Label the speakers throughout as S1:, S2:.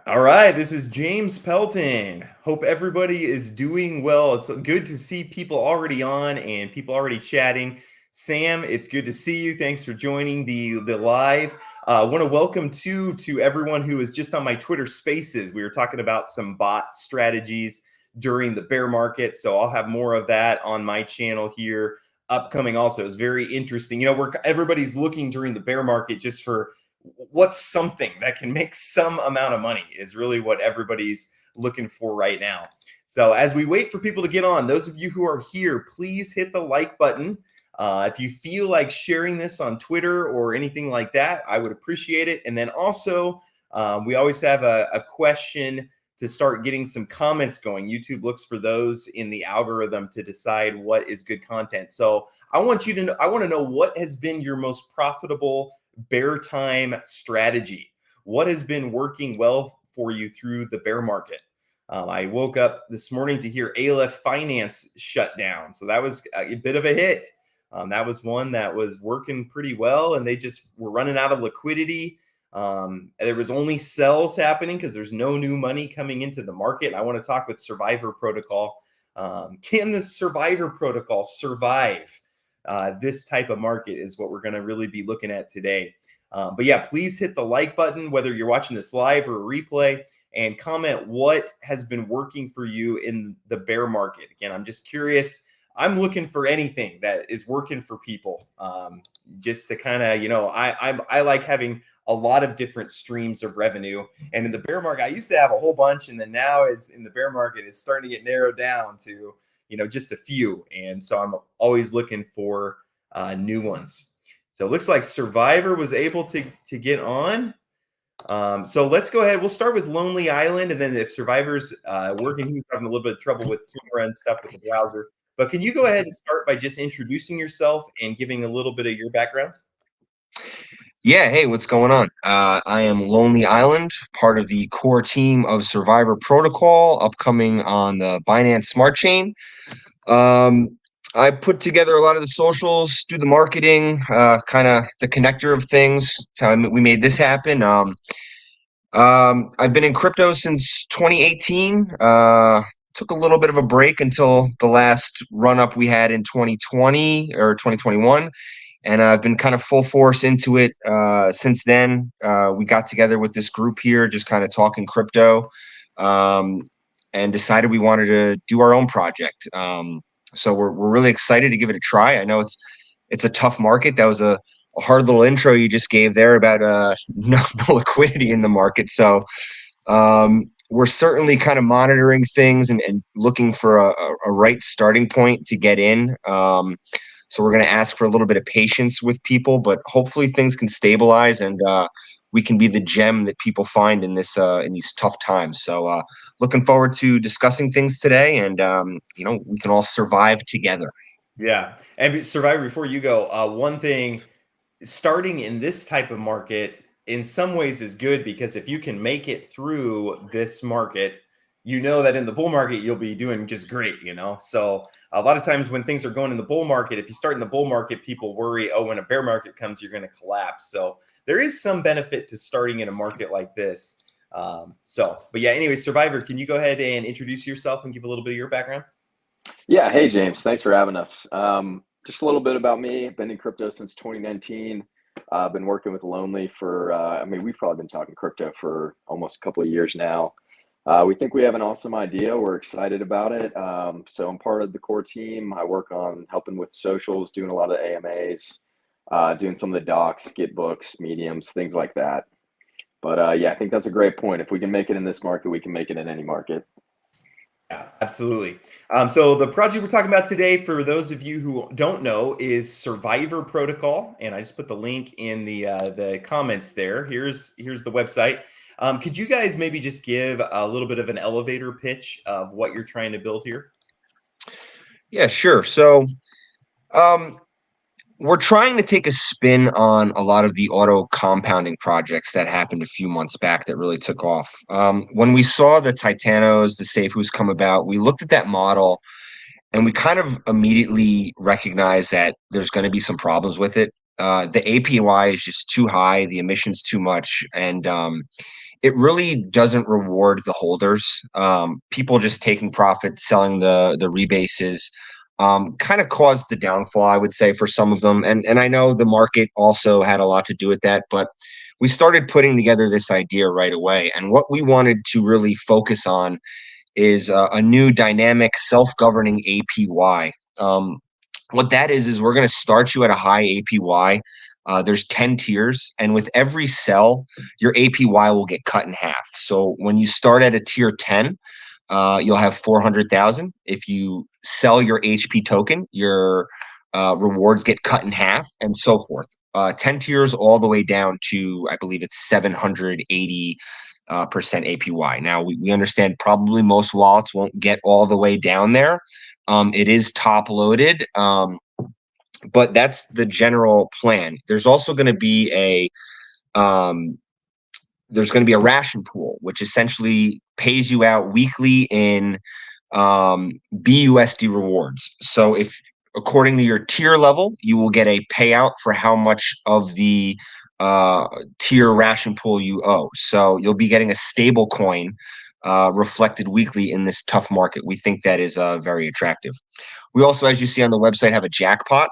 S1: All right, this is James Pelton. Hope everybody is doing well. It's good to see people already on and people already chatting. Sam, it's good to see you. Thanks for joining the live. I want to welcome to everyone who is just on my Twitter Spaces. We were talking about some bot strategies during the bear market, so I'll have more of that on my channel here upcoming. Also, it's very interesting. Everybody's looking during the bear market just for what's something that can make some amount of money is really what everybody's looking for right now. So as we wait for people to get on, those of you who are here, please hit the like button. If you feel like sharing this on Twitter or anything like that, I would appreciate it. And then also, we always have a question to start getting some comments going. YouTube looks for those in the algorithm to decide what is good content. So I want to know what has been your most profitable bear time strategy. What has been working well for you through the bear market? I woke up this morning to hear Aleph Finance shut down. So that was a bit of a hit. That was one that was working pretty well, and they just were running out of liquidity. There was only sells happening because there's no new money coming into the market. I want to talk with Survivor Protocol. Can the Survivor Protocol survive this type of market is what we're going to really be looking at today. But yeah, please hit the like button, whether you're watching this live or a replay, and comment what has been working for you in the bear market. Again, I'm just curious. I'm looking for anything that is working for people, just to kind of, I like having a lot of different streams of revenue. And in the bear market, I used to have a whole bunch, and then now is in the bear market, it's starting to get narrowed down to just a few. And so I'm always looking for new ones. So it looks like Survivor was able to get on. So let's go ahead. We'll start with Lonely Island, and then if Survivor's working, he's having a little bit of trouble with camera and stuff with the browser. But can you go ahead and start by just introducing yourself and giving a little bit of your background?
S2: Yeah, hey, what's going on? I am Lonely Island, part of the core team of Survivor Protocol, upcoming on the Binance Smart Chain. I put together a lot of the socials, do the marketing, kind of the connector of things. That's how we made this happen. I've been in crypto since 2018. Took a little bit of a break until the last run up we had in 2020 or 2021. And I've been kind of full force into it since then. We got together with this group here, just kind of talking crypto, and decided we wanted to do our own project. So we're really excited to give it a try. I know it's a tough market. That was a hard little intro you just gave there about no liquidity in the market. So we're certainly kind of monitoring things and looking for a right starting point to get in. So we're going to ask for a little bit of patience with people, but hopefully things can stabilize and we can be the gem that people find in these tough times. So looking forward to discussing things today, and we can all survive together.
S1: Yeah, and Survivor, before you go, one thing, starting in this type of market in some ways is good, because if you can make it through this market, that in the bull market you'll be doing just great. So a lot of times when things are going in the bull market, if you start in the bull market, people worry, oh, when a bear market comes, you're going to collapse. So there is some benefit to starting in a market like this. But yeah, anyway, Survivor, can you go ahead and introduce yourself and give a little bit of your background?
S3: Yeah, hey James, thanks for having us. Just a little bit about me. Been in crypto since 2019. I've been working with Lonely for, we've probably been talking crypto for almost a couple of years now. We think we have an awesome idea. We're excited about it. So I'm part of the core team. I work on helping with socials, doing a lot of AMAs, doing some of the docs, get books, mediums, things like that. But yeah, I think that's a great point. If we can make it in this market, we can make it in any market.
S1: Yeah, absolutely. So the project we're talking about today, for those of you who don't know, is Survivor Protocol, and I just put the link in the comments there. Here's the website. Could you guys maybe just give a little bit of an elevator pitch of what you're trying to build here?
S2: Yeah, sure. So we're trying to take a spin on a lot of the auto compounding projects that happened a few months back that really took off. When we saw the Titanos, the Safeus come about, we looked at that model and we kind of immediately recognized that there's going to be some problems with it. The APY is just too high, the emissions too much, and it really doesn't reward the holders. People just taking profit, selling the rebases, kind of caused the downfall, I would say, for some of them. And I know the market also had a lot to do with that, but we started putting together this idea right away. And what we wanted to really focus on is a new dynamic self-governing APY. What that is we're going to start you at a high APY. There's 10 tiers, and with every sell, your APY will get cut in half. So when you start at a tier 10, you'll have 400,000. If you sell your HP token, your rewards get cut in half, and so forth. 10 tiers all the way down to, I believe it's 780 percent APY. Now we understand probably most wallets won't get all the way down there. It is top loaded, but that's the general plan. There's also going to be a ration pool, which essentially pays you out weekly in BUSD rewards. So if according to your tier level, you will get a payout for how much of the tier ration pool you owe. So you'll be getting a stable coin reflected weekly in this tough market. We think that is very attractive. We also, as you see on the website, have a jackpot.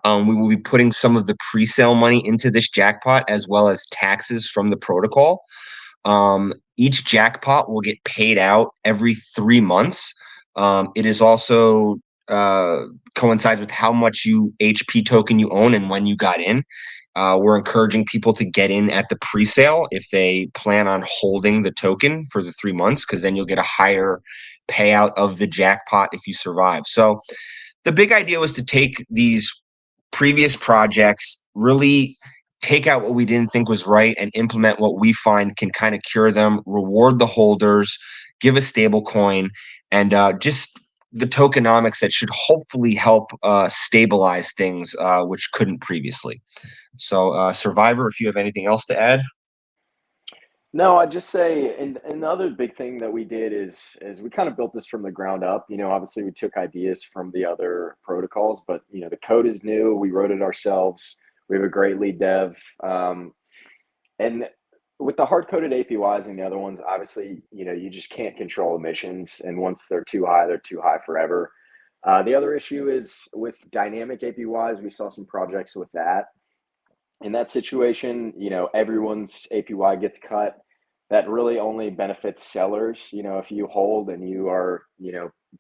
S2: We will be putting some of the pre-sale money into this jackpot, as well as taxes from the protocol. Each jackpot will get paid out every 3 months. It is also coincides with how much HP token you own and when you got in. We're encouraging people to get in at the pre-sale if they plan on holding the token for the 3 months, because then you'll get a higher payout of the jackpot if you survive. So the big idea was to take these previous projects, really take out what we didn't think was right and implement what we find can kind of cure them, reward the holders, give a stable coin, and just the tokenomics that should hopefully help stabilize things, which couldn't previously. So Survivor, if you have anything else to add.
S3: No, I'd just say, and the other big thing that we did is we kind of built this from the ground up. Obviously we took ideas from the other protocols, but the code is new. We wrote it ourselves. We have a great lead dev, and with the hard-coded APYs and the other ones, obviously you just can't control emissions, and once they're too high forever. The other issue is with dynamic APYs. We saw some projects with that. In that situation, everyone's APY gets cut. That really only benefits sellers. If you hold and you are,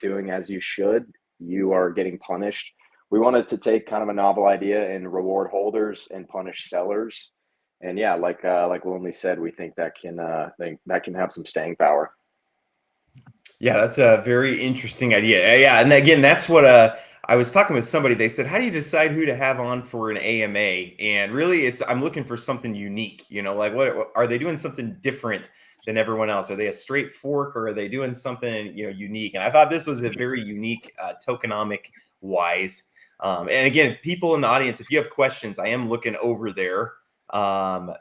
S3: doing as you should, you are getting punished. We wanted to take kind of a novel idea and reward holders and punish sellers. And yeah, like Lonely said, we think that can have some staying power.
S1: Yeah, that's a very interesting idea. Yeah, and again, that's what I was talking with somebody. They said, "How do you decide who to have on for an AMA?" And really, I'm looking for something unique. Like what are they doing something different than everyone else? Are they a straight fork, or are they doing something unique? And I thought this was a very unique tokenomic wise. And again, people in the audience, if you have questions, I am looking over there.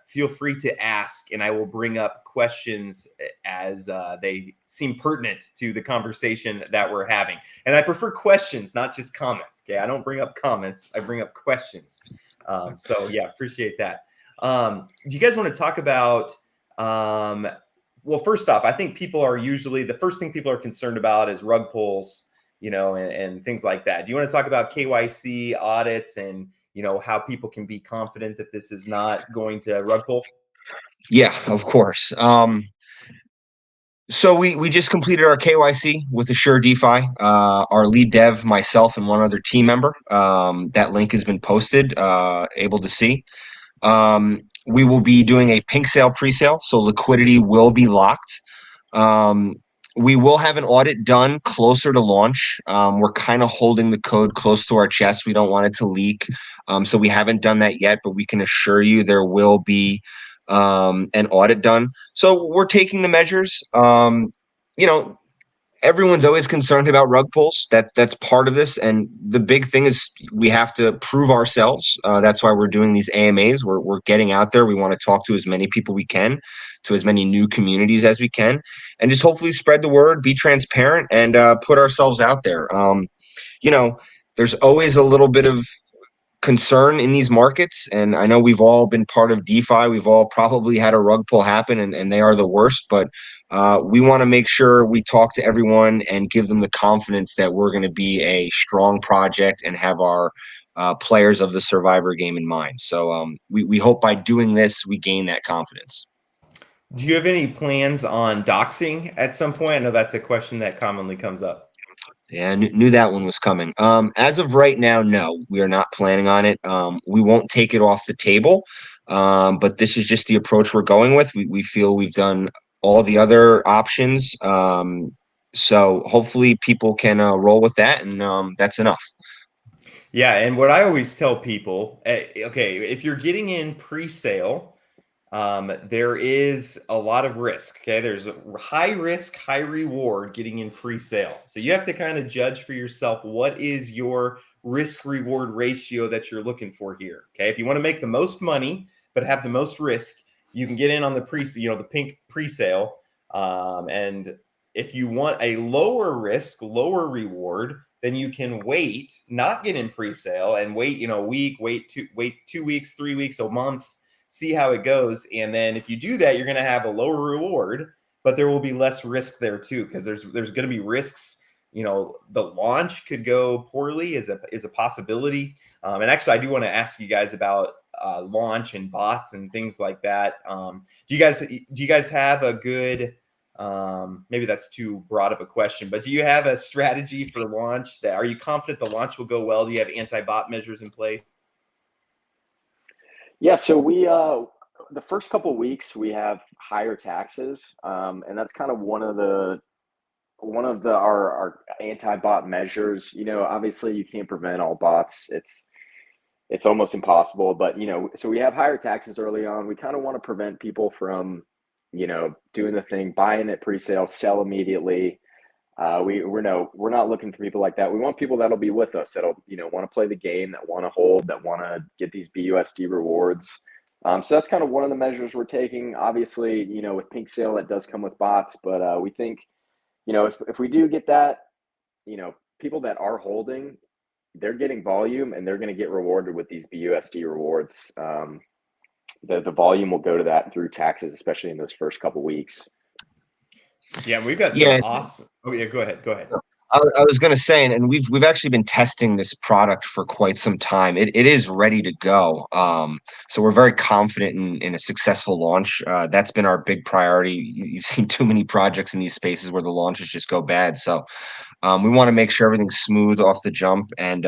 S1: Feel free to ask, and I will bring up questions as they seem pertinent to the conversation that we're having. And I prefer questions, not just comments. Okay, I don't bring up comments; I bring up questions. So yeah, appreciate that. Do you guys want to talk about? Well, first off, I think people are usually the first thing people are concerned about is rug pulls, and things like that. Do you want to talk about KYC audits and how people can be confident that this is not going to rug pull?
S2: Yeah, of course. So we just completed our KYC with Assure DeFi. Our lead dev, myself, and one other team member. That link has been posted, able to see. We will be doing a pink sale pre-sale, so liquidity will be locked. We will have an audit done closer to launch. We're kind of holding the code close to our chest. We don't want it to leak. So we haven't done that yet, but we can assure you there will be an audit done. So we're taking the measures. Everyone's always concerned about rug pulls. That's part of this. And the big thing is we have to prove ourselves. That's why we're doing these AMAs. We're getting out there. We want to talk to as many people we can, to as many new communities as we can, and just hopefully spread the word, be transparent, and put ourselves out there. There's always a little bit of concern in these markets. And I know we've all been part of DeFi. We've all probably had a rug pull happen, and they are the worst. But we want to make sure we talk to everyone and give them the confidence that we're going to be a strong project and have our players of the survivor game in mind. So we hope by doing this, we gain that confidence.
S1: Do you have any plans on doxing at some point? I know that's a question that commonly comes up.
S2: Yeah, I knew that one was coming. As of right now, no, we are not planning on it. We won't take it off the table, but this is just the approach we're going with. We feel we've done all the other options. So hopefully people can roll with that, and that's enough.
S1: Yeah, and what I always tell people, okay, if you're getting in pre-sale, there is a lot of risk. Okay, there's a high risk, high reward getting in pre-sale. So you have to kind of judge for yourself what is your risk reward ratio that you're looking for here. Okay, if you want to make the most money but have the most risk, you can get in on the the pink pre-sale. And if you want a lower risk, lower reward, then you can wait, not get in pre-sale, and wait, a week, wait 2 weeks, 3 weeks, a month, see how it goes. And then if you do that, you're going to have a lower reward, but there will be less risk there too, because there's going to be risks. The launch could go poorly is a possibility. And actually, I do want to ask you guys about launch and bots and things like that. Do you guys have a good, maybe that's too broad of a question, but do you have a strategy for launch? Are you confident the launch will go well? Do you have anti-bot measures in place?
S3: Yeah, so we the first couple of weeks we have higher taxes, and that's kind of one of our anti-bot measures. Obviously you can't prevent all bots. It's almost impossible, but so we have higher taxes early on. We kind of want to prevent people from doing the thing, buying it pre-sale, sell immediately. We're not looking for people like that. We want people that'll be with us, that'll want to play the game, that want to hold, that want to get these BUSD rewards. So that's kind of one of the measures we're taking. Obviously, with pink sale, that does come with bots, but we think if we do get that, people that are holding, they're getting volume and they're going to get rewarded with these BUSD rewards. The volume will go to that through taxes, especially in those first couple weeks.
S1: Yeah, we've got some awesome. Oh yeah, go ahead.
S2: I was going to say, and we've actually been testing this product for quite some time. It is ready to go. So we're very confident in a successful launch. That's been our big priority. You've seen too many projects in these spaces where the launches just go bad. So we want to make sure everything's smooth off the jump, and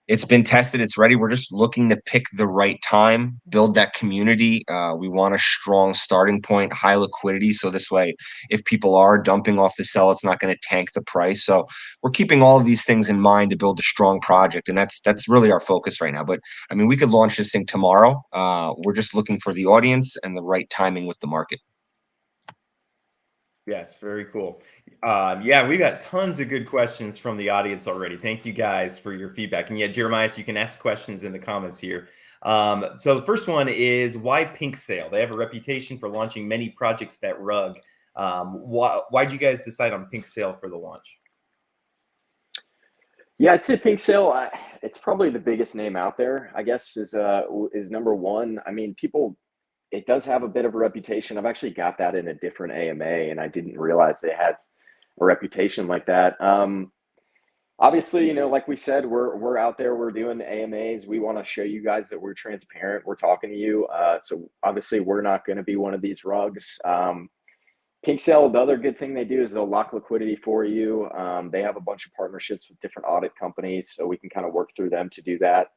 S2: it's been tested. It's ready. We're just looking to pick the right time, build that community. We want a strong starting point, high liquidity. So this way, if people are dumping off the sell, it's not going to tank the price. So we're keeping all of these things in mind to build a strong project. And that's really our focus right now. But I mean, we could launch this thing tomorrow. We're just looking for the audience and the right timing with the market.
S1: Yes, very cool. Yeah, we got tons of good questions from the audience already. Thank you guys for your feedback. And yeah, Jeremiah, so you can ask questions in the comments here. So the first one is, why pink sale? They have a reputation for launching many projects that rug. Why'd you guys decide on pink sale for the launch?
S3: Yeah, I'd say pink sale. It's probably the biggest name out there, I guess, is number one. I mean, it does have a bit of a reputation. I've actually got that in a different AMA, and I didn't realize they had a reputation like that. Obviously, like we said, we're out there, we're doing the AMAs. We want to show you guys that we're transparent. We're talking to you. So obviously we're not going to be one of these rugs. Pink Sale, the other good thing they do is they'll lock liquidity for you. They have a bunch of partnerships with different audit companies, so we can kind of work through them to do that.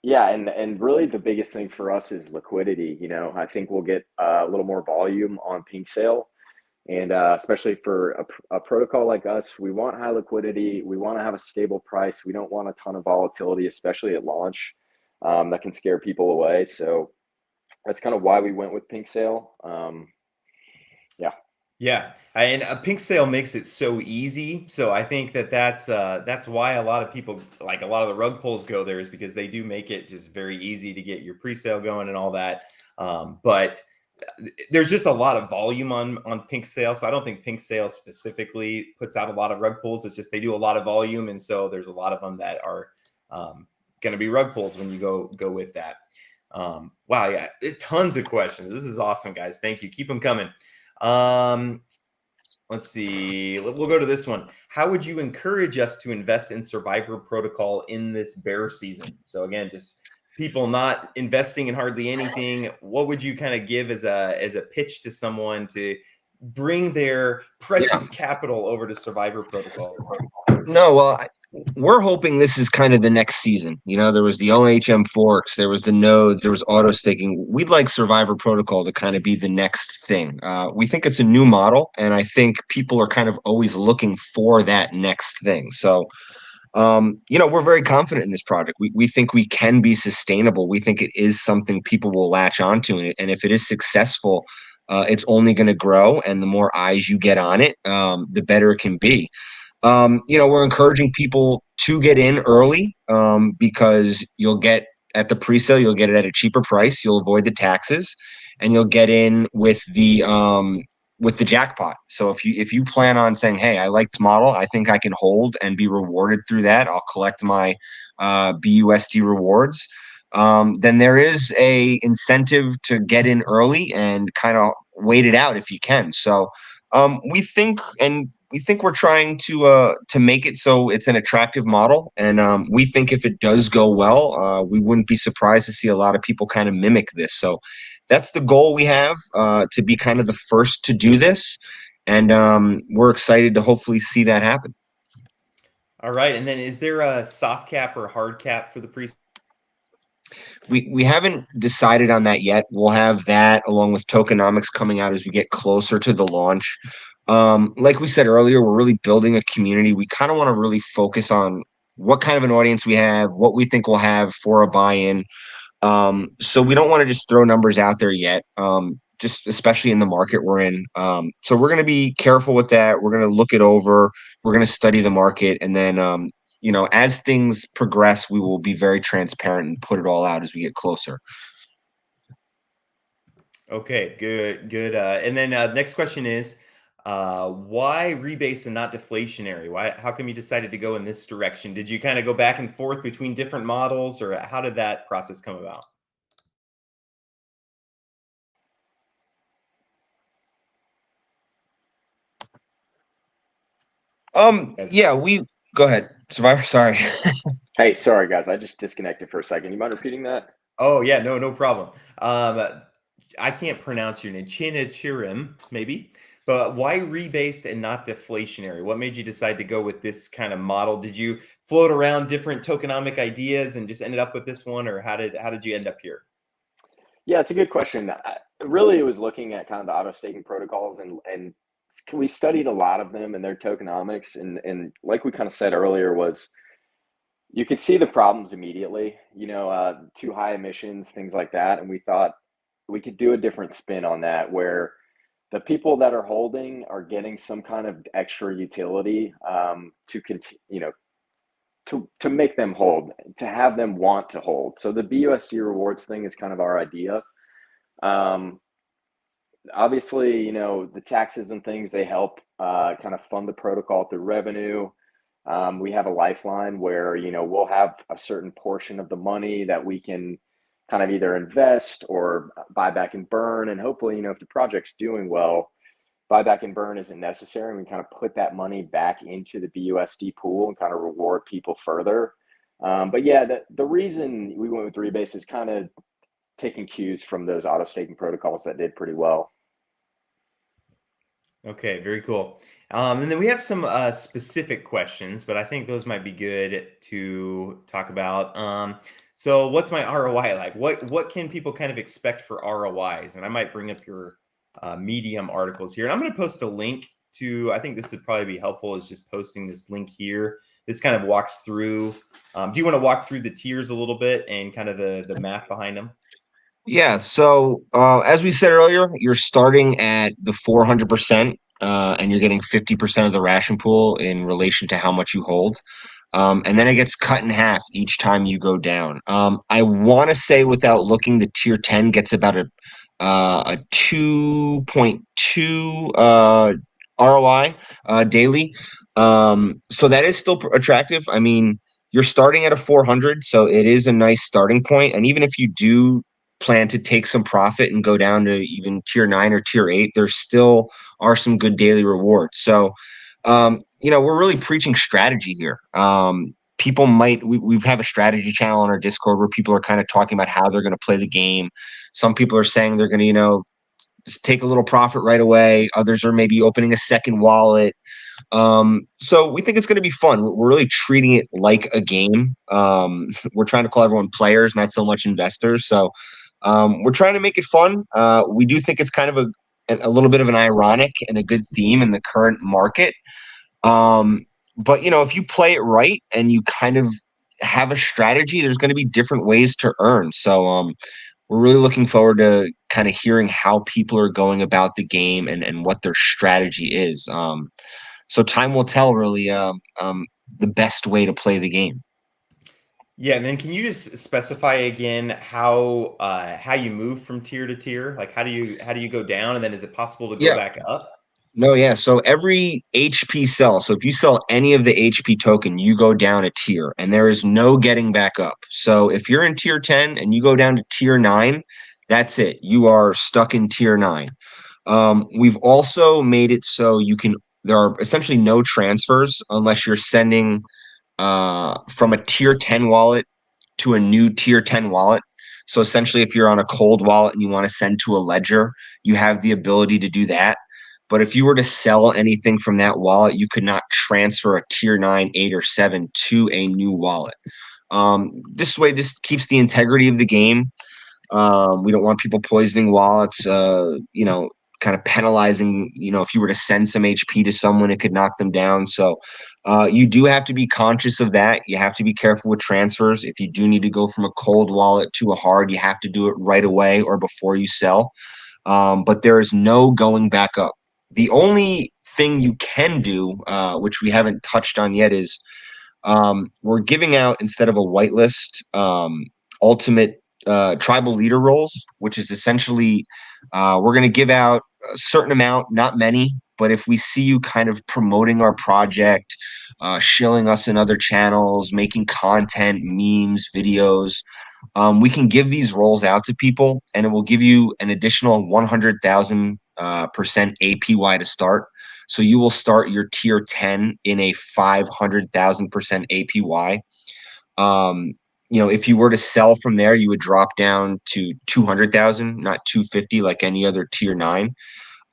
S3: Yeah, and really the biggest thing for us is liquidity. I think we'll get a little more volume on pink sale, and especially for a protocol like us, we want high liquidity. We want to have a stable price. We don't want a ton of volatility, especially at launch, that can scare people away. So that's kind of why we went with pink sale. Yeah.
S1: Yeah, and a pink sale makes it so easy. So I think that's why a lot of people, like a lot of the rug pulls, go there, is because they do make it just very easy to get your pre-sale going and all that. But there's just a lot of volume on pink sale. So I don't think pink sale specifically puts out a lot of rug pulls. It's just they do a lot of volume, and so there's a lot of them that are going to be rug pulls when you go with that. Wow, yeah, tons of questions. This is awesome, guys. Thank you. Keep them coming. Let's see. We'll go to this one. How would you encourage us to invest in Survivor Protocol in this bear season? So again, just people not investing in hardly anything. What would you kind of give as a pitch to someone to bring their precious capital over to Survivor Protocol?
S2: No, well, we're hoping this is kind of the next season. There was the OHM forks, there was the nodes, there was auto staking. We'd like Survivor Protocol to kind of be the next thing. We think it's a new model, and I think people are kind of always looking for that next thing. So, we're very confident in this project. We think we can be sustainable. We think it is something people will latch onto, and if it is successful, it's only going to grow. And the more eyes you get on it, the better it can be. We're encouraging people to get in early because you'll get at the presale, you'll get it at a cheaper price. You'll avoid the taxes, and you'll get in with the jackpot. So if you plan on saying, "Hey, I like this model, I think I can hold and be rewarded through that. I'll collect my BUSD rewards." Then there is a incentive to get in early and kind of wait it out if you can. So we think we're trying to make it so it's an attractive model, and we think if it does go well, we wouldn't be surprised to see a lot of people kind of mimic this. So that's the goal we have, to be kind of the first to do this, and we're excited to hopefully see that happen.
S1: All right, and then is there a soft cap or hard cap for the pre?
S2: We haven't decided on that yet. We'll have that along with tokenomics coming out as we get closer to the launch. Like we said earlier, we're really building a community. We kind of want to really focus on what kind of an audience we have, what we think we'll have for a buy-in. So we don't want to just throw numbers out there yet, just especially in the market we're in. So we're going to be careful with that. We're going to look it over. We're going to study the market. And then, as things progress, we will be very transparent and put it all out as we get closer.
S1: Okay, good. And then next question is, why rebase and not deflationary? How come you decided to go in this direction? Did you kind of go back and forth between different models, or how did that process come about?
S2: Yeah, go ahead. Survivor, sorry.
S3: Hey, sorry guys, I just disconnected for a second. You mind repeating that?
S1: Oh yeah, no problem. I can't pronounce your name. Chinachirim, maybe. But why rebased and not deflationary? What made you decide to go with this kind of model? Did you float around different tokenomic ideas and just ended up with this one, or how did you end up here?
S3: Yeah, it's a good question. Really, it was looking at kind of the auto staking protocols, and we studied a lot of them and their tokenomics, and like we kind of said earlier, was you could see the problems immediately. Too high emissions, things like that, and we thought we could do a different spin on that, where the people that are holding are getting some kind of extra utility to continue, to make them hold, to have them want to hold. So the BUSD rewards thing is kind of our idea. Obviously, the taxes and things, they help kind of fund the protocol through revenue. We have a lifeline where, we'll have a certain portion of the money that we can kind of either invest or buy back and burn. And hopefully, if the project's doing well, buy back and burn isn't necessary. And we kind of put that money back into the BUSD pool and kind of reward people further. But yeah, the reason we went with Rebase is kind of taking cues from those auto staking protocols that did pretty well.
S1: Okay, very cool. And then we have some specific questions, but I think those might be good to talk about. So what's my ROI like? What can people kind of expect for ROIs? And I might bring up your Medium articles here. And I'm going to post a link to, I think this would probably be helpful, is just posting this link here. This kind of walks through. Do you want to walk through the tiers a little bit and kind of the math behind them?
S2: Yeah. So as we said earlier, you're starting at the 400%, and you're getting 50% of the ration pool in relation to how much you hold. And then it gets cut in half each time you go down. I want to say, without looking, the tier 10 gets about a 2.2 ROI daily. So that is still attractive. I mean, you're starting at a 400, so it is a nice starting point. And even if you do plan to take some profit and go down to even tier 9 or tier 8, there still are some good daily rewards. So, we're really preaching strategy here. People we have a strategy channel on our Discord where people are kind of talking about how they're going to play the game. Some people are saying they're going to, just take a little profit right away. Others are maybe opening a second wallet. So we think it's going to be fun. We're really treating it like a game. We're trying to call everyone players, not so much investors. So we're trying to make it fun. We do think it's kind of a little bit of an ironic and a good theme in the current market. But if you play it right and you kind of have a strategy, there's going to be different ways to earn. So we're really looking forward to kind of hearing how people are going about the game and what their strategy is. So time will tell, really, the best way to play the game.
S1: Yeah, and then can you just specify again how you move from tier to tier? Like how do you go down, and then is it possible to go
S2: Yeah.
S1: back up?
S2: No, yeah. So every HP sell, so if you sell any of the HP token, you go down a tier and there is no getting back up. So if you're in tier 10 and you go down to tier 9, that's it. You are stuck in tier 9. We've also made it so there are essentially no transfers unless you're sending from a tier 10 wallet to a new tier 10 wallet. So essentially, if you're on a cold wallet and you want to send to a ledger, you have the ability to do that. But if you were to sell anything from that wallet, you could not transfer a tier 9, 8, or 7 to a new wallet. This way just keeps the integrity of the game. We don't want people poisoning wallets, kind of penalizing, if you were to send some HP to someone, it could knock them down. So you do have to be conscious of that. You have to be careful with transfers. If you do need to go from a cold wallet to a hard, you have to do it right away or before you sell. But there is no going back up. The only thing you can do, which we haven't touched on yet, is we're giving out, instead of a whitelist, ultimate tribal leader roles, which is essentially we're going to give out a certain amount, not many, but if we see you kind of promoting our project, shilling us in other channels, making content, memes, videos, we can give these roles out to people, and it will give you an additional 100,000% APY to start. So you will start your tier 10 in a 500,000% APY. If you were to sell from there, you would drop down to 200,000, not 250 like any other tier 9.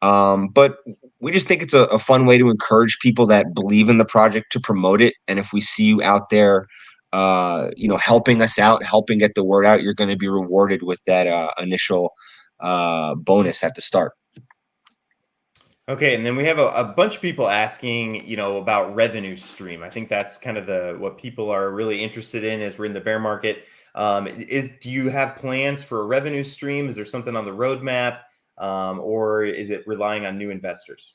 S2: But we just think it's a fun way to encourage people that believe in the project to promote it. And if we see you out there, helping us out, helping get the word out, you're going to be rewarded with that initial bonus at the start.
S1: Okay, and then we have a bunch of people asking, about revenue stream. I think that's kind of what people are really interested in as we're in the bear market. Do you have plans for a revenue stream? Is there something on the roadmap, or is it relying on new investors?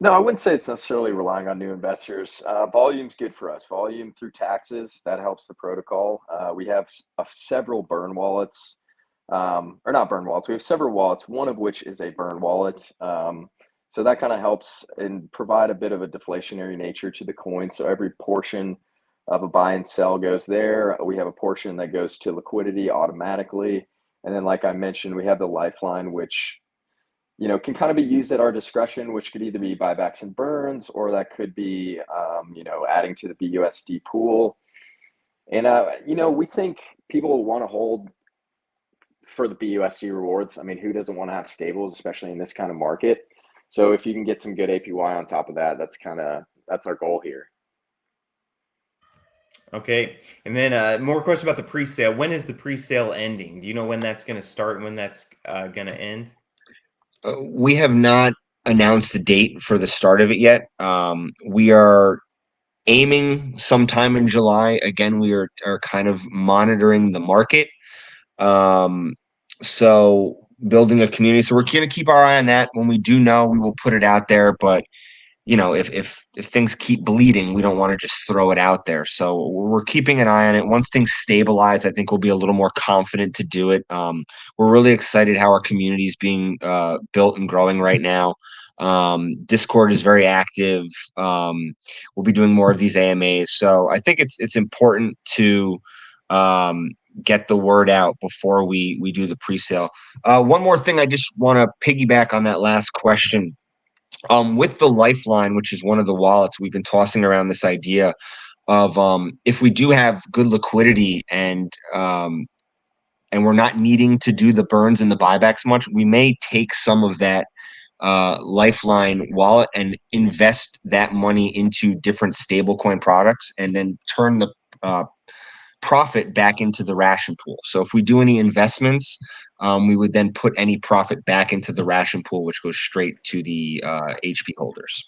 S3: No, I wouldn't say it's necessarily relying on new investors. Volume's good for us. Volume through taxes, that helps the protocol. We have several burn wallets. Or not burn wallets. We have several wallets, one of which is a burn wallet. So that kind of helps and provide a bit of a deflationary nature to the coin. So every portion of a buy and sell goes there. We have a portion that goes to liquidity automatically. And then, like I mentioned, we have the lifeline, which can kind of be used at our discretion, which could either be buybacks and burns, or that could be, adding to the BUSD pool. And, we think people will want to hold for the BUSD rewards. I mean, who doesn't want to have stables, especially in this kind of market? So if you can get some good APY on top of that, that's our goal here.
S1: Okay, and then more question about the pre-sale. When is the pre-sale ending? Do you know when that's going to start and when that's going to end?
S2: We have not announced a date for the start of it yet. We are aiming sometime in July. Again, we are kind of monitoring the market. So building a community. So we're going to keep our eye on that. When we do know, we will put it out there. But if things keep bleeding, we don't want to just throw it out there. So we're keeping an eye on it. Once things stabilize, I think we'll be a little more confident to do it. We're really excited how our community is being built and growing right now. Discord is very active. We'll be doing more of these AMAs. So I think it's important to get the word out before we do the presale. One more thing, I just want to piggyback on that last question. With the Lifeline, which is one of the wallets, we've been tossing around this idea of if we do have good liquidity and we're not needing to do the burns and the buybacks much, we may take some of that Lifeline wallet and invest that money into different stablecoin products and then turn the profit back into the ration pool. So if we do any investments, we would then put any profit back into the ration pool, which goes straight to the HP holders.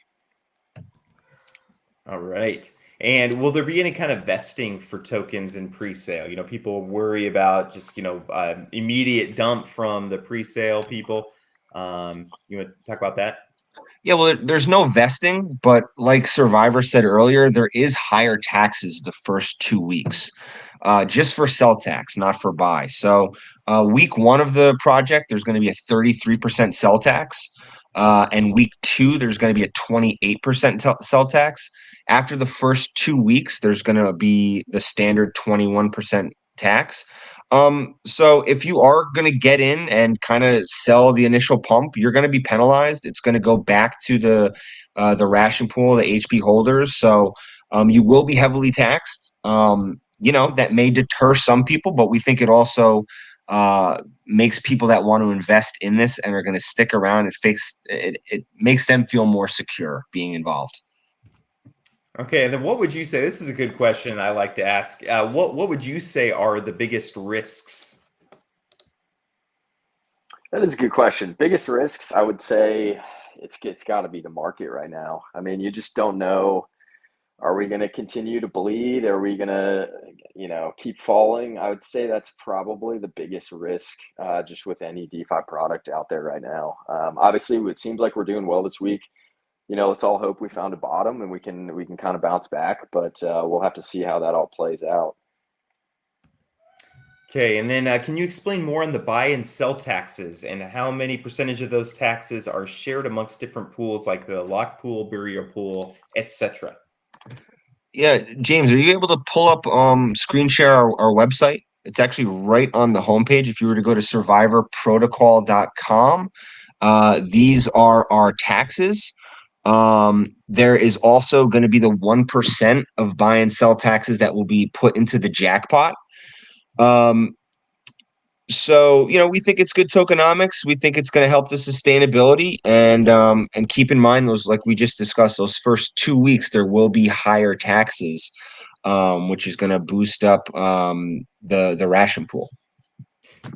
S1: All right. And will there be any kind of vesting for tokens in pre-sale? People worry about just, immediate dump from the pre-sale people. You want to talk about that?
S2: Yeah, well, there's no vesting, but like Survivor said earlier, there is higher taxes the first 2 weeks, just for sell tax, not for buy. So week 1 of the project, there's going to be a 33% sell tax. And week 2, there's going to be a 28% sell tax. After the first 2 weeks, there's going to be the standard 21% tax. So if you are going to get in and kind of sell the initial pump, you're going to be penalized. It's going to go back to the ration pool, the HP holders. So you will be heavily taxed. That may deter some people, but we think it also makes people that want to invest in this and are going to stick around. It makes them feel more secure being involved.
S1: Okay, and then what would you say? This is a good question I like to ask. What would you say are the biggest risks?
S3: That is a good question. Biggest risks, I would say it's got to be the market right now. I mean, you just don't know. Are we going to continue to bleed? Are we going to, keep falling? I would say that's probably the biggest risk, just with any DeFi product out there right now. Obviously, it seems like we're doing well this week. Let's all hope we found a bottom and we can kind of bounce back, but we'll have to see how that all plays out.
S1: Okay, and then can you explain more on the buy and sell taxes and how many percentage of those taxes are shared amongst different pools, like the lock pool, burial pool, etc.?
S2: Yeah, James, are you able to pull up screen share our website? It's actually right on the homepage. If you were to go to survivorprotocol.com, these are our taxes. There is also going to be the 1% of buy and sell taxes that will be put into the jackpot. So, we think it's good tokenomics. We think it's going to help the sustainability, and keep in mind those, like we just discussed, those first 2 weeks there will be higher taxes, which is going to boost up the ration pool.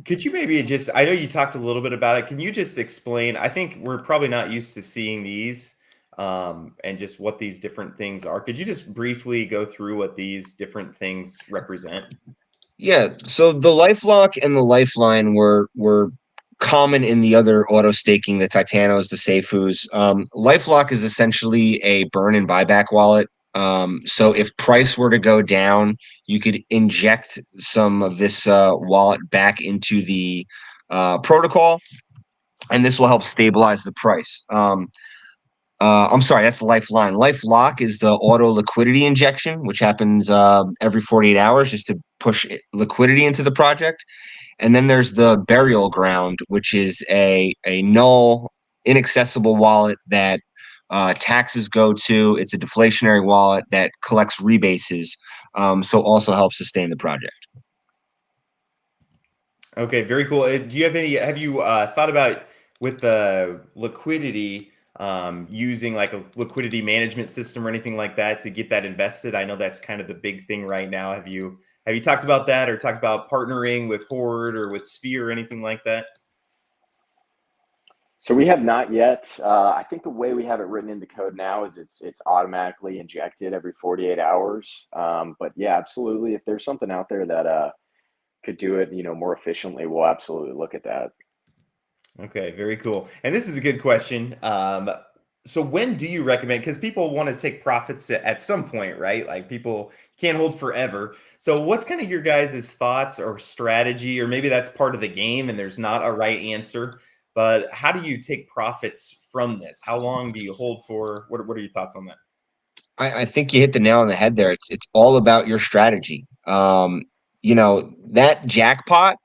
S1: Could you maybe just, I know you talked a little bit about it. Can you just explain? I think we're probably not used to seeing these, and just what these different things are. Could you just briefly go through what these different things represent?
S2: Yeah, so the LifeLock and the Lifeline were common in the other auto staking, the Titanos, the Seifus. LifeLock is essentially a burn and buyback wallet. So if price were to go down, you could inject some of this wallet back into the protocol, and this will help stabilize the price. I'm sorry, that's the Lifeline. LifeLock is the auto liquidity injection, which happens every 48 hours just to push liquidity into the project. And then there's the Burial Ground, which is a null, inaccessible wallet that taxes go to. It's a deflationary wallet that collects rebases, so also helps sustain the project.
S1: Okay, very cool. Do you have you thought about with the liquidity, using like a liquidity management system or anything like that to get that invested? I know that's kind of the big thing right now. Have you talked about that or talked about partnering with Horde or with Sphere or anything like that?
S3: So we have not yet. I think the way we have it written into code now is it's automatically injected every 48 hours. But yeah, absolutely. If there's something out there that could do it, more efficiently, we'll absolutely look at that.
S1: Okay, very cool. And this is a good question. So when do you recommend? Because people want to take profits at some point, right? Like people can't hold forever. So what's kind of your guys' thoughts or strategy, or maybe that's part of the game and there's not a right answer, but how do you take profits from this? How long do you hold for? What are your thoughts on that?
S2: I think you hit the nail on the head there. It's all about your strategy. That jackpot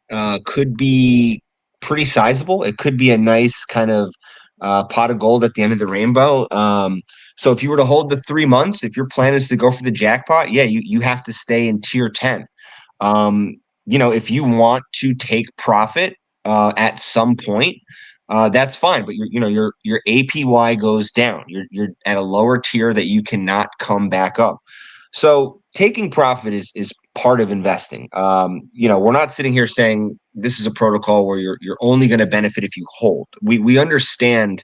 S2: could be pretty sizable. It could be a nice kind of pot of gold at the end of the rainbow. So if you were to hold the 3 months, if your plan is to go for the jackpot, yeah, you have to stay in tier 10. If you want to take profit at some point, that's fine. But your APY goes down. You're at a lower tier that you cannot come back up. So taking profit is part of investing. We're not sitting here saying this is a protocol where you're only going to benefit if you hold. We understand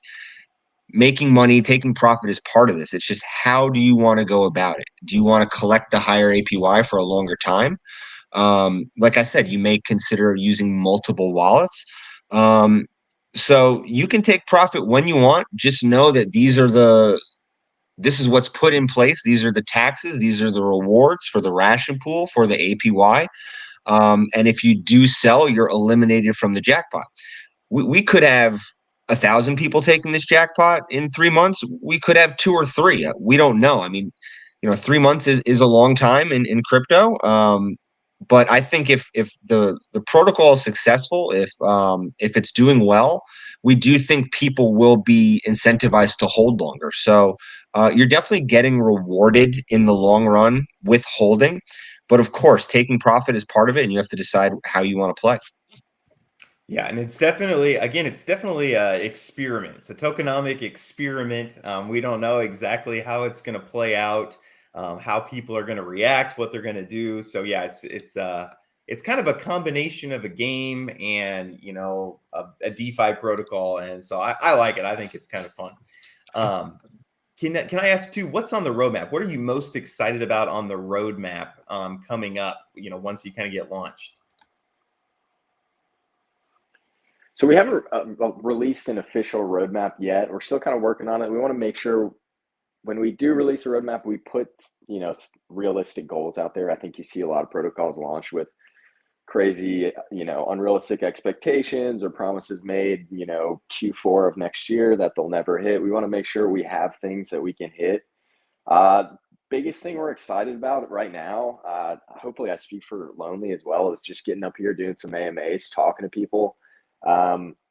S2: making money, taking profit is part of this. It's just how do you want to go about it? Do you want to collect the higher APY for a longer time? Like I said, you may consider using multiple wallets. So you can take profit when you want. Just know that this is what's put in place. These are the taxes. These are the rewards for the ration pool for the APY. And if you do sell, you're eliminated from the jackpot. We could have 1,000 people taking this jackpot in 3 months. We could have 2 or 3. We don't know. I mean, 3 months is a long time in crypto. But I think if the protocol is successful, if it's doing well, we do think people will be incentivized to hold longer. So you're definitely getting rewarded in the long run with holding. But of course, taking profit is part of it, and you have to decide how you want to play.
S1: Yeah, and it's definitely, again, it's definitely a experiment. It's a tokenomic experiment. We don't know exactly how it's going to play out, how people are going to react, what they're going to do. So yeah, it's kind of a combination of a game and a DeFi protocol, and so I like it. I think it's kind of fun. Can I ask too, what's on the roadmap? What are you most excited about on the roadmap coming up? Once you kind of get launched.
S3: So we haven't released an official roadmap yet. We're still kind of working on it. We want to make sure when we do release a roadmap, we put realistic goals out there. I think you see a lot of protocols launch with crazy, unrealistic expectations or promises made, Q4 of next year that they'll never hit. We want to make sure we have things that we can hit. Biggest thing we're excited about right now, hopefully I speak for Lonely as well, is just getting up here, doing some AMAs, talking to people.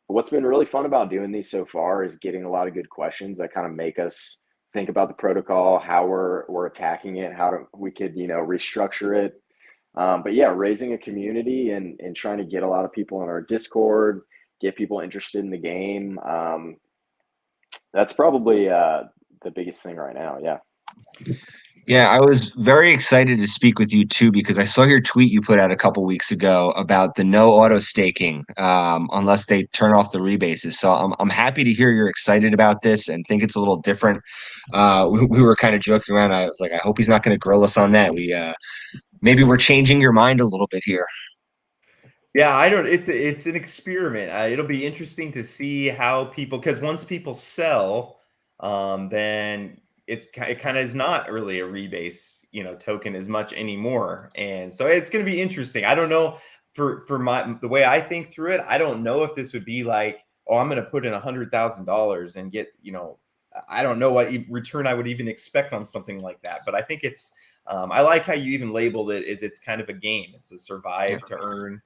S3: What's been really fun about doing these so far is getting a lot of good questions that kind of make us think about the protocol, how we're attacking it, we could restructure it. But yeah, raising a community and trying to get a lot of people on our Discord, get people interested in the game. That's probably the biggest thing right now. Yeah.
S2: Yeah, I was very excited to speak with you too, because I saw your tweet you put out a couple weeks ago about the no auto staking unless they turn off the rebases. So I'm happy to hear you're excited about this and think it's a little different. We were kind of joking around. I was like, I hope he's not going to grill us on that. Maybe we're changing your mind a little bit here.
S1: Yeah, I don't. It's an experiment. It'll be interesting to see how people, because once people sell, then it kind of is not really a rebase, token as much anymore, and so it's going to be interesting. I don't know for the way I think through it. I don't know if this would be like, oh, I'm going to put in $100,000 and get, I don't know what return I would even expect on something like that. But I think it's, I like how you even labeled it as it's kind of a game. It's a survive to earn.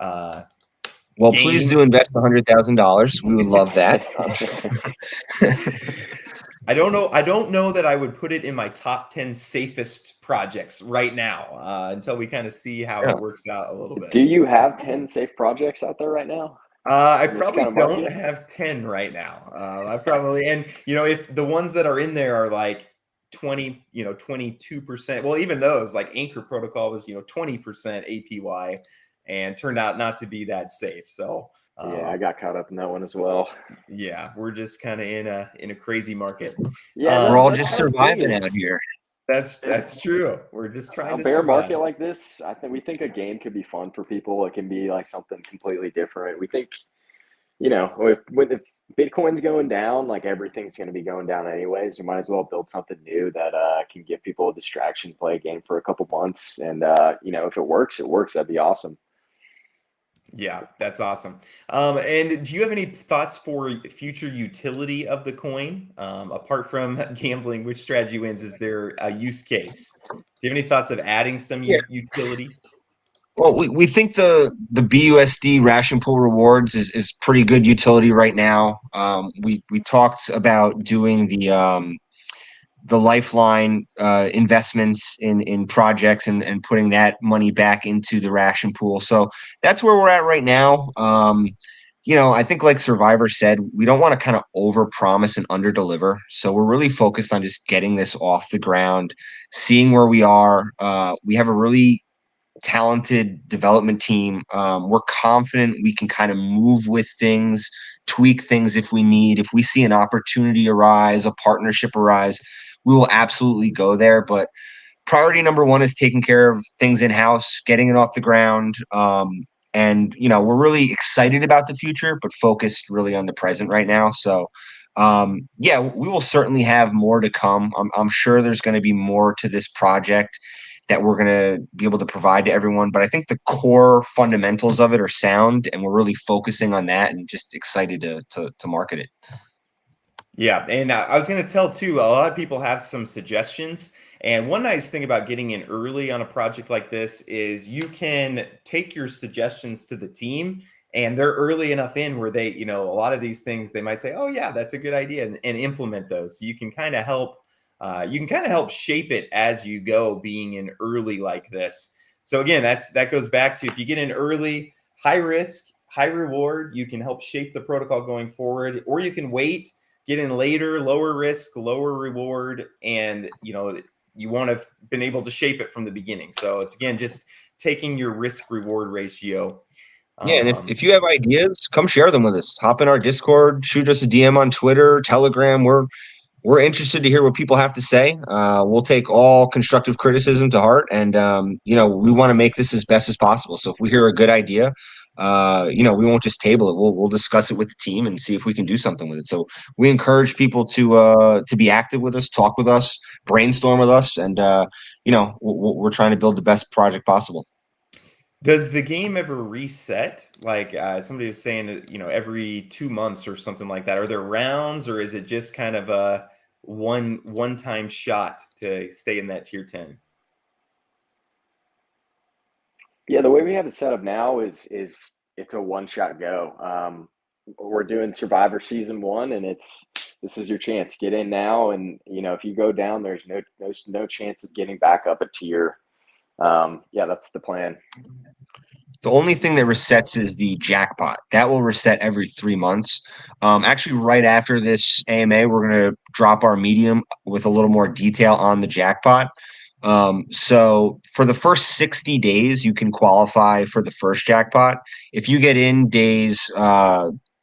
S2: Well, please do invest $100,000. We would love that.
S1: I don't know that I would put it in my top 10 safest projects right now until we kind of see how it works out a little bit.
S3: Do you have 10 safe projects out there right now?
S1: I probably don't have 10 right now. I probably, and if the ones that are in there are like 20, 22%, well, even those, like Anchor Protocol was, 20% APY and turned out not to be that safe. So
S3: yeah, I got caught up in that one as well.
S1: Yeah, we're just kind of in a crazy market.
S2: Yeah, we're all just surviving out here.
S1: That's true. We're just trying to
S3: bear
S1: survive.
S3: Market like this. We think a game could be fun for people. It can be like something completely different. We think, if Bitcoin's going down, like everything's going to be going down anyways. You might as well build something new that can give people a distraction, play a game for a couple months, and if it works, it works. That'd be awesome.
S1: Yeah, that's awesome. And do you have any thoughts for future utility of the coin? Apart from gambling, which strategy wins? Is there a use case? Do you have any thoughts of adding some
S2: Yeah.
S1: utility?
S2: Well, we think the BUSD ration pool rewards is pretty good utility right now. We talked about doing the lifeline investments in projects and putting that money back into the ration pool. So that's where we're at right now. I think like Survivor said, we don't want to kind of overpromise and underdeliver. So we're really focused on just getting this off the ground, seeing where we are. We have a really talented development team. We're confident we can kind of move with things, tweak things if we need. If we see an opportunity arise, a partnership arise, we will absolutely go there. But priority number one is taking care of things in house, getting it off the ground. And we're really excited about the future, but focused really on the present right now. So we will certainly have more to come. I'm sure there's going to be more to this project that we're going to be able to provide to everyone. But I think the core fundamentals of it are sound, and we're really focusing on that and just excited to market it.
S1: Yeah, and I was going to tell too, a lot of people have some suggestions. And one nice thing about getting in early on a project like this is you can take your suggestions to the team, and they're early enough in where they, a lot of these things they might say, "Oh yeah, that's a good idea," and implement those. So you can kind of help, shape it as you go, being in early like this. So again, that goes back to, if you get in early, high risk, high reward, you can help shape the protocol going forward, or you can wait, get in later, lower risk, lower reward, and you won't have been able to shape it from the beginning. So it's, again, just taking your risk reward ratio.
S2: Yeah, and if you have ideas, come share them with us. Hop in our Discord, shoot us a DM on Twitter, Telegram. We're interested to hear what people have to say. We'll take all constructive criticism to heart, and we want to make this as best as possible. So if we hear a good idea, we won't just table it. We'll discuss it with the team and see if we can do something with it. So we encourage people to be active with us, talk with us, brainstorm with us, and we're trying to build the best project possible.
S1: Does the game ever reset? Like somebody was saying, every 2 months or something like that. Are there rounds, or is it just kind of a one-time shot to stay in that tier 10?
S3: Yeah, the way we have it set up now is it's a one-shot go. We're doing Survivor Season 1, and this is your chance. Get in now, and if you go down, there's no chance of getting back up a tier. That's the plan.
S2: The only thing that resets is the jackpot. That will reset every 3 months. Actually, right after this AMA, we're going to drop our medium with a little more detail on the jackpot. So for the first 60 days, you can qualify for the first jackpot. If you get in days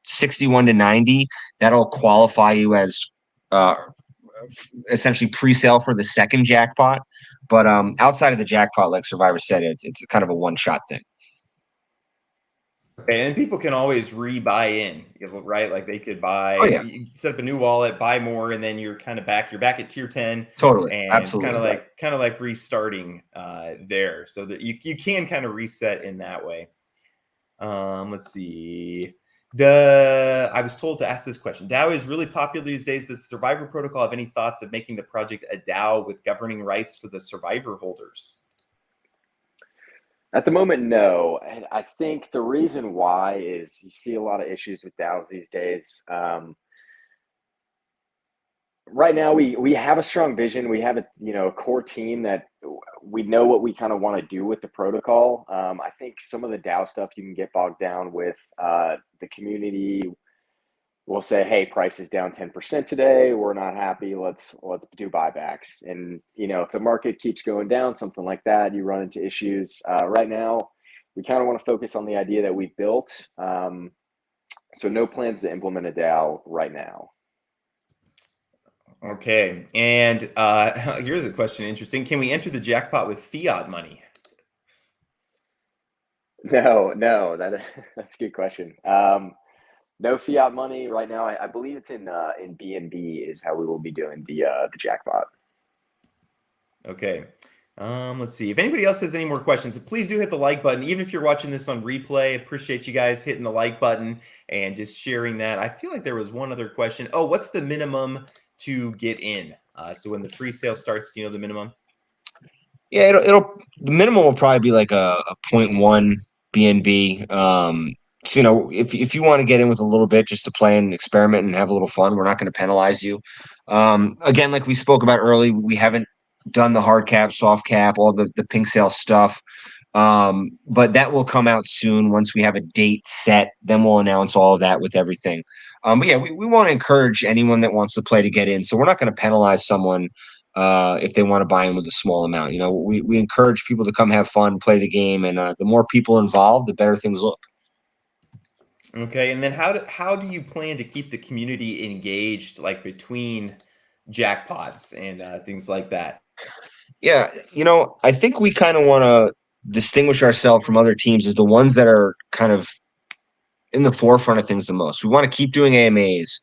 S2: 61 to 90, that'll qualify you as essentially pre-sale for the second jackpot. But outside of the jackpot, like Survivor said, it's kind of a one-shot thing.
S1: Okay, and people can always re-buy in, right? Like they could buy, you set up a new wallet, buy more, and then you're kind of back. You're back at tier 10.
S2: Totally,
S1: and
S2: absolutely.
S1: It's kind of like restarting there, so that you can kind of reset in that way. Let's see. I was told to ask this question. DAO is really popular these days. Does the Survivor Protocol have any thoughts of making the project a DAO with governing rights for the Survivor holders?
S3: At the moment, no. And I think the reason why is you see a lot of issues with DAOs these days. Right now, we have a strong vision. We have a core team that we know what we kind of want to do with the protocol. I think some of the DAO stuff you can get bogged down with. The community will say, "Hey, price is down 10% today. We're not happy. Let's do buybacks." And if the market keeps going down, something like that, you run into issues. Right now, we kind of want to focus on the idea that we built. So no plans to implement a DAO right now.
S1: Okay, and here's a question. Interesting. Can we enter the jackpot with fiat money?
S3: No, that's a good question. No fiat money right now. I believe it's in BNB is how we will be doing the jackpot.
S1: Okay. Let's see. If anybody else has any more questions, please do hit the like button. Even if you're watching this on replay, appreciate you guys hitting the like button and just sharing that. I feel like there was one other question. Oh, what's the minimum to get in? So when the pre-sale starts, do you know the minimum?
S2: Yeah, the minimum will probably be like a 0.1 BNB. So, if you want to get in with a little bit just to play and experiment and have a little fun, we're not going to penalize you. Again, like we spoke about early, we haven't done the hard cap, soft cap, all the pink sale stuff. But that will come out soon once we have a date set. Then we'll announce all of that with everything. But yeah, we want to encourage anyone that wants to play to get in. So we're not going to penalize someone if they want to buy in with a small amount. We encourage people to come have fun, play the game, and the more people involved, the better things look.
S1: Okay, and then how do you plan to keep the community engaged, like between jackpots and things like that?
S2: Yeah, I think we kind of want to distinguish ourselves from other teams as the ones that are kind of in the forefront of things the most. We want to keep doing AMAs.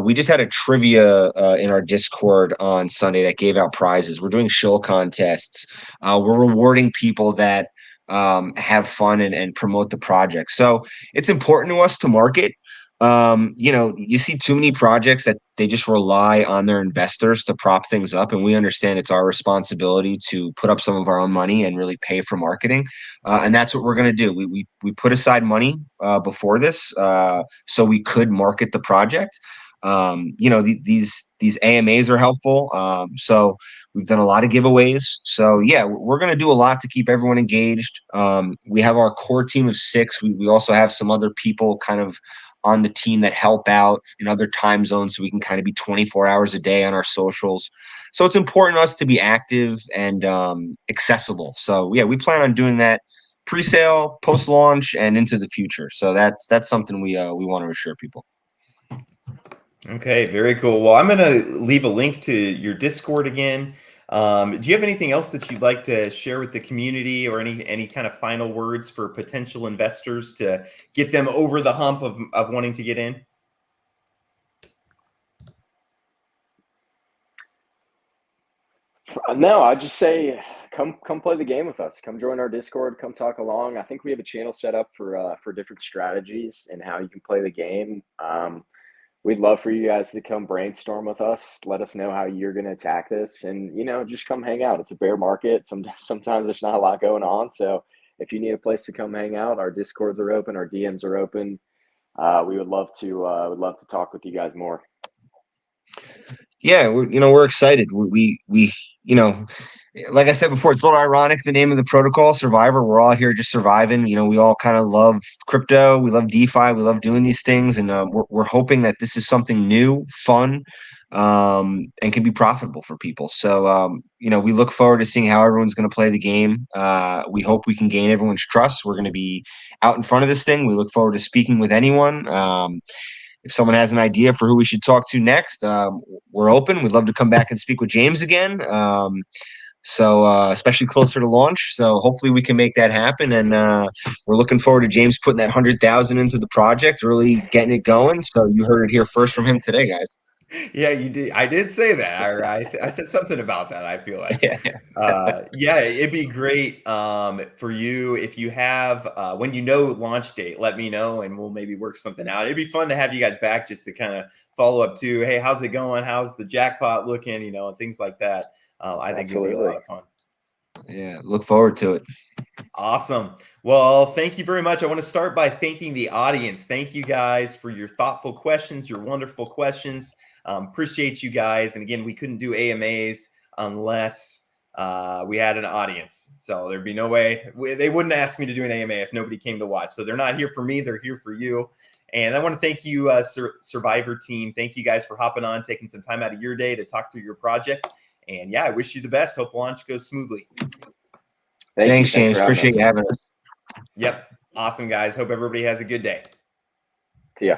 S2: We just had a trivia in our Discord on Sunday that gave out prizes. We're doing shill contests. We're rewarding people that have fun and promote the project. So it's important to us to market. You see too many projects that they just rely on their investors to prop things up, and we understand it's our responsibility to put up some of our own money and really pay for marketing. And that's what we're going to do. We put aside money before this so we could market the project. These AMAs are helpful. So we've done a lot of giveaways. So yeah, we're going to do a lot to keep everyone engaged. We have our core team of 6. We also have some other people kind of on the team that help out in other time zones, so we can kind of be 24 hours a day on our socials. So it's important to us to be active and accessible. So yeah, we plan on doing that pre-sale, post-launch, and into the future. So that's something we want to assure people.
S1: Okay, very cool. Well, I'm going to leave a link to your Discord again. Do you have anything else that you'd like to share with the community, or any kind of final words for potential investors to get them over the hump of wanting to get in?
S3: No, I'd just say come play the game with us. Come join our Discord. Come talk along. I think we have a channel set up for different strategies and how you can play the game. We'd love for you guys to come brainstorm with us. Let us know how you're going to attack this, and just come hang out. It's a bear market. Sometimes there's not a lot going on. So if you need a place to come hang out, our Discords are open, our DMs are open. We would love to talk with you guys more.
S2: Yeah, we're excited. We like I said before, it's a little ironic, the name of the protocol, Survivor. We're all here just surviving. We all kind of love crypto. We love DeFi. We love doing these things. And we're hoping that this is something new, fun, and can be profitable for people. So, we look forward to seeing how everyone's going to play the game. We hope we can gain everyone's trust. We're going to be out in front of this thing. We look forward to speaking with anyone. If someone has an idea for who we should talk to next, we're open. We'd love to come back and speak with James again. So especially closer to launch. So hopefully we can make that happen. And we're looking forward to James putting that 100,000 into the project, really getting it going. So you heard it here first from him today, guys.
S1: Yeah, you did. I did say that. I said something about that, I feel like. Yeah, it'd be great for you if you have, when launch date, let me know and we'll maybe work something out. It'd be fun to have you guys back just to kind of follow up to, hey, how's it going? How's the jackpot looking? And things like that. I think it'd be a lot of fun.
S2: Yeah, look forward to it.
S1: Awesome. Well, thank you very much. I want to start by thanking the audience. Thank you guys for your thoughtful questions, your wonderful questions. Appreciate you guys. And again, we couldn't do AMAs unless we had an audience. So there'd be no way they wouldn't ask me to do an AMA if nobody came to watch. So they're not here for me. They're here for you. And I want to thank you, Survivor team. Thank you guys for hopping on, taking some time out of your day to talk through your project. And yeah, I wish you the best. Hope launch goes smoothly.
S2: Thanks, James. Appreciate you having us.
S1: Yep. Awesome, guys. Hope everybody has a good day.
S3: See ya.